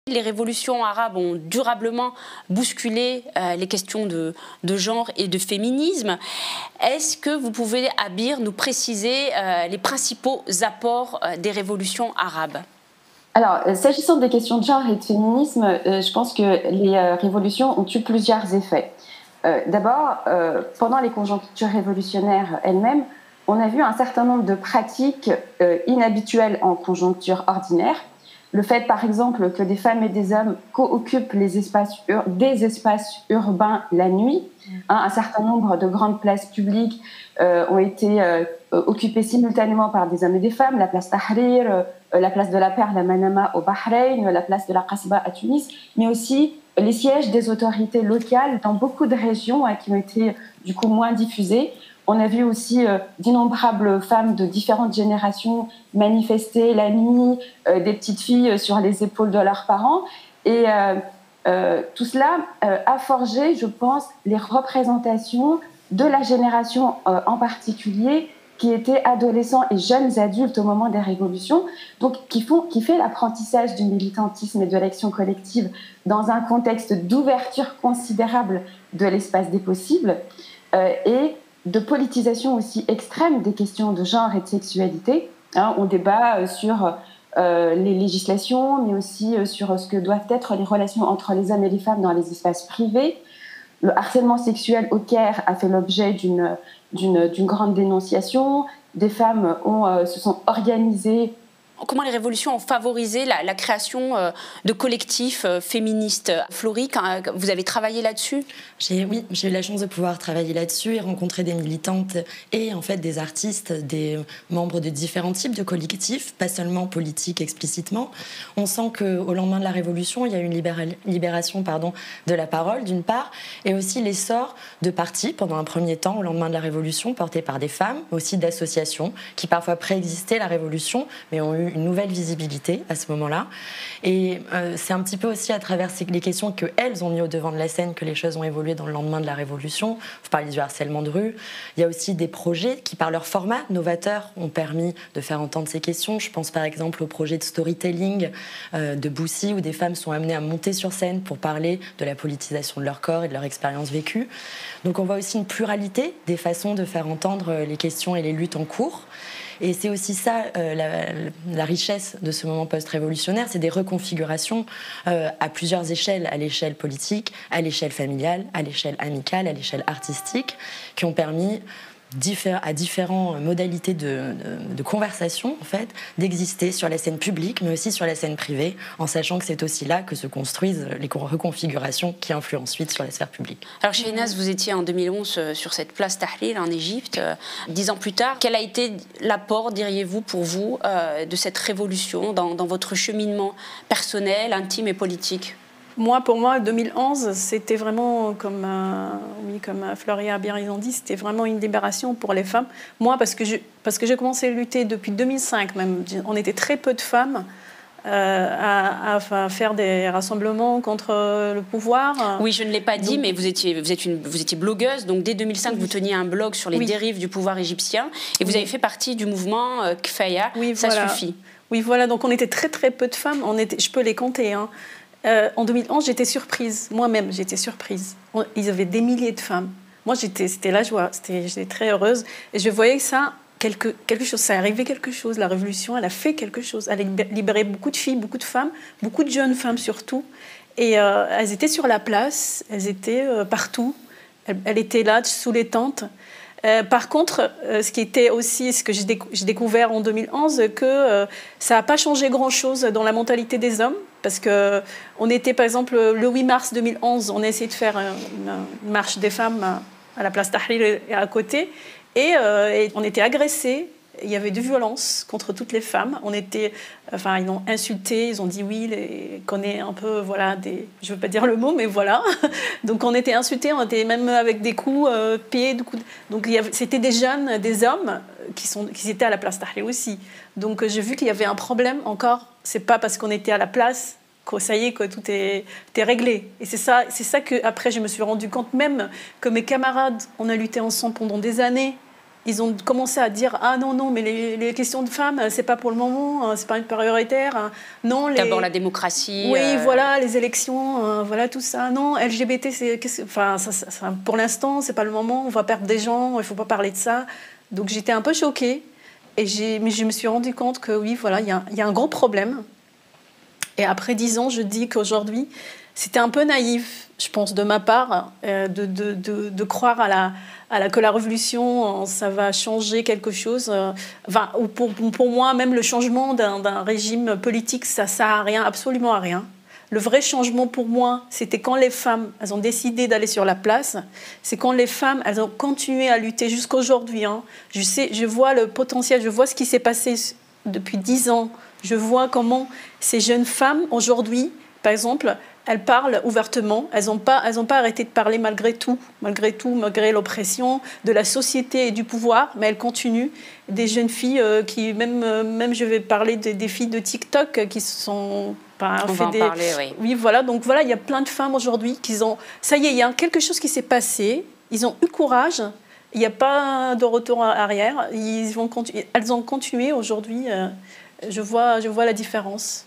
Les révolutions arabes ont durablement bousculé les questions de genre et de féminisme. Est-ce que vous pouvez, Abir, nous préciser les principaux apports des révolutions arabes ? Alors, s'agissant des questions de genre et de féminisme, je pense que les révolutions ont eu plusieurs effets. D'abord, pendant les conjonctures révolutionnaires elles-mêmes, on a vu un certain nombre de pratiques inhabituelles en conjoncture ordinaire. Le fait, par exemple, que des femmes et des hommes co-occupent des espaces urbains la nuit. Un certain nombre de grandes places publiques ont été occupées simultanément par des hommes et des femmes. La place Tahrir, la place de la Perle à Manama au Bahreïn, la place de la Qasba à Tunis, mais aussi les sièges des autorités locales dans beaucoup de régions qui ont été du coup moins diffusées. On a vu aussi d'innombrables femmes de différentes générations manifester la nuit, des petites filles sur les épaules de leurs parents. Et tout cela a forgé, je pense, les représentations de la génération en particulier qui étaient adolescents et jeunes adultes au moment des révolutions, donc qui fait l'apprentissage du militantisme et de l'action collective dans un contexte d'ouverture considérable de l'espace des possibles et de politisation aussi extrême des questions de genre et de sexualité. On débat sur les législations, mais aussi sur ce que doivent être les relations entre les hommes et les femmes dans les espaces privés. Le harcèlement sexuel au Caire a fait l'objet d'une grande dénonciation. Des femmes se sont organisées. Comment les révolutions ont favorisé la création de collectifs féministes? Florie, vous avez travaillé là-dessus? Oui, j'ai eu la chance de pouvoir travailler là-dessus et rencontrer des militantes et en fait des artistes, des membres de différents types de collectifs, pas seulement politiques explicitement. On sent qu'au lendemain de la Révolution, il y a eu une libération de la parole d'une part, et aussi l'essor de partis pendant un premier temps au lendemain de la Révolution portés par des femmes, aussi d'associations qui parfois préexistaient la Révolution mais ont eu une nouvelle visibilité à ce moment-là. Et c'est un petit peu aussi à travers les questions qu'elles ont mis au devant de la scène que les choses ont évolué dans le lendemain de la Révolution. Vous parlez du harcèlement de rue. Il y a aussi des projets qui, par leur format novateur, ont permis de faire entendre ces questions. Je pense par exemple au projet de storytelling de Boussy, où des femmes sont amenées à monter sur scène pour parler de la politisation de leur corps et de leur expérience vécue. Donc on voit aussi une pluralité des façons de faire entendre les questions et les luttes en cours. Et c'est aussi ça, la richesse de ce moment post-révolutionnaire, c'est des reconfigurations à plusieurs échelles, à l'échelle politique, à l'échelle familiale, à l'échelle amicale, à l'échelle artistique, qui ont permis à différentes modalités de conversation, en fait, d'exister sur la scène publique, mais aussi sur la scène privée, en sachant que c'est aussi là que se construisent les reconfigurations qui influent ensuite sur la sphère publique. Alors, Shahnaz, vous étiez en 2011 sur cette place Tahrir en Égypte. 10 ans plus tard, quel a été l'apport, diriez-vous, pour vous, de cette révolution dans votre cheminement personnel, intime et politique ? Pour moi, 2011, c'était vraiment, comme Florie et Abir ont dit, c'était vraiment une libération pour les femmes. Moi, parce que j'ai commencé à lutter depuis 2005 même. On était très peu de femmes à faire des rassemblements contre le pouvoir. Oui, je ne l'ai pas dit, mais vous étiez blogueuse. Donc, dès 2005, vous teniez un blog sur les dérives du pouvoir égyptien. Et vous avez fait partie du mouvement Kfaya. Ça suffit. Oui, voilà. Donc, on était très, très peu de femmes. Je peux les compter, hein. En 2011, j'étais surprise. Moi-même, j'étais surprise. Ils avaient des milliers de femmes. Moi, c'était la joie. J'étais très heureuse. Et je voyais que ça, quelque chose, ça arrivait quelque chose. La révolution, elle a fait quelque chose. Elle a libéré beaucoup de filles, beaucoup de femmes, beaucoup de jeunes femmes surtout. Et elles étaient sur la place, elles étaient partout. Elles étaient là, sous les tentes. Par contre, ce que j'ai découvert en 2011, que ça n'a pas changé grand-chose dans la mentalité des hommes, parce qu'on était, par exemple, le 8 mars 2011, on a essayé de faire une marche des femmes à la place Tahrir et à côté, et on était agressés. Il y avait de violences contre toutes les femmes. Ils ont insulté, ils ont dit oui, qu'on est un peu, je ne veux pas dire le mot, mais voilà. Donc on était insultés, on était même avec des coups, pieds, des coups. Donc c'était des jeunes, des hommes qui étaient à la place Tahrir aussi. Donc j'ai vu qu'il y avait un problème encore. C'est pas parce qu'on était à la place que ça y est, que tout est réglé. Et c'est ça que après je me suis rendu compte même que mes camarades, on a lutté ensemble pendant des années. ils ont commencé à dire ah non mais les questions de femmes c'est pas pour le moment, c'est pas une prioritaire. Non, d'abord la démocratie. Oui, voilà, les élections, voilà tout ça. Non, LGBT, enfin pour l'instant c'est pas le moment. On va perdre des gens, il faut pas parler de ça. Donc j'étais un peu choquée mais je me suis rendu compte que oui, voilà, il y a un gros problème. Et après 10 ans, je dis qu'aujourd'hui c'était un peu naïf, je pense, de ma part, de croire que la révolution, ça va changer quelque chose. Enfin, pour moi, même le changement d'un régime politique, ça ne sert à rien, absolument à rien. Le vrai changement pour moi, c'était quand les femmes, elles ont décidé d'aller sur la place. C'est quand les femmes, elles ont continué à lutter jusqu'à aujourd'hui. Hein. Je vois le potentiel, je vois ce qui s'est passé depuis 10 ans. Je vois comment ces jeunes femmes, aujourd'hui, par exemple, elles parlent ouvertement, elles n'ont pas arrêté de parler malgré malgré l'oppression de la société et du pouvoir, mais elles continuent. Des jeunes filles qui, même je vais parler des filles de TikTok qui se sont... On va en parler, oui. Oui, voilà, donc voilà, il y a plein de femmes aujourd'hui qui ont... Ça y est, il y a quelque chose qui s'est passé, ils ont eu courage, il n'y a pas de retour arrière, elles ont continué aujourd'hui, je vois la différence.